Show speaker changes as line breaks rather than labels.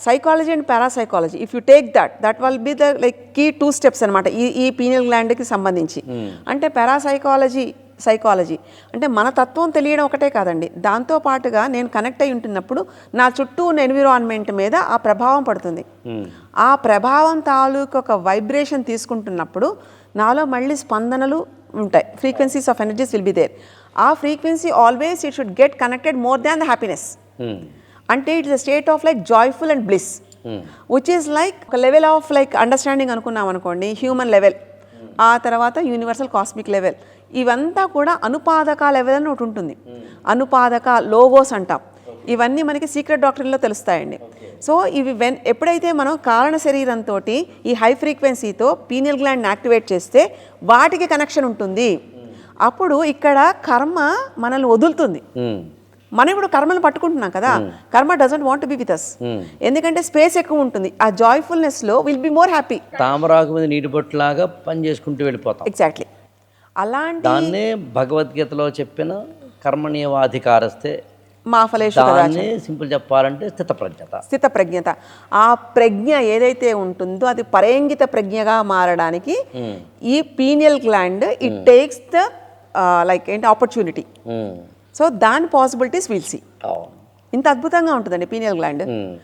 Psychology and parapsychology, if you take that will be the like key 2 steps అనమాట ఈ pineal గ్లాండ్కి సంబంధించి. అంటే psychology అంటే మన తత్వం తెలియడం ఒకటే కాదండి, దాంతో పాటుగా నేను కనెక్ట్ అయి ఉంటున్నప్పుడు నా చుట్టూ ఉన్న ఎన్విరాన్మెంట్ మీద ఆ ప్రభావం పడుతుంది. ఆ ప్రభావం తాలూకు ఒక వైబ్రేషన్ తీసుకుంటున్నప్పుడు నాలో మళ్ళీ స్పందనలు ఉంటాయి, frequencies of energies will be there. ఆ frequency always it should get connected more than the happiness. అంటే it is a state of like joyful and bliss, which is like ఒక లెవెల్ ఆఫ్ లైక్ అండర్స్టాండింగ్ అనుకున్నాం అనుకోండి, human level, ఆ తర్వాత universal cosmic level, ఇవంతా కూడా అనుపాదక level అని ఒకటి ఉంటుంది. అనుపాదక లోగోస్ అంటాం, ఇవన్నీ మనకి సీక్రెట్ డాక్టరీలో తెలుస్తాయండి. సో ఇవి ఎప్పుడైతే మనం కారణ శరీరంతో ఈ హై ఫ్రీక్వెన్సీతో పీనియల్ గ్లాండ్ యాక్టివేట్ చేస్తే వాటికి కనెక్షన్ ఉంటుంది. అప్పుడు ఇక్కడ కర్మ మనల్ని వదులుతుంది. మనం ఇప్పుడు కర్మను పట్టుకుంటున్నాం కదా, karma doesn't want to be with us, ఎందుకంటే స్పేస్ ఎక్కువ ఉంటుంది. ఆ జాయ్ఫుల్నెస్ లో విల్ బి మోర్ హ్యాపీ.
తామరాకు మీద నీటి బొట్టులాగా పని చేసుకుంటూ వెళ్ళిపోతాం.
ఎగ్జాక్ట్లీ అలాంటి
దాన్నే భగవద్గీతలో చెప్పిన కర్మణ్యేవాధికారస్తే,
మా ఫలేషు
దాన్నే సింపుల్ చెప్పాలంటే
స్థితప్రజ్ఞత. ఆ ప్రజ్ఞ ఏదైతే ఉంటుందో అది పరేంగిత ప్రజ్ఞగా మారడానికి ఈ pineal gland it takes the like ఏంటి ఆపర్చునిటీ. సో దాని పాసిబిలిటీస్ విల్ సీ. ఇంత అద్భుతంగా ఉంటుందండి పీనియల్ గ్లాండ్.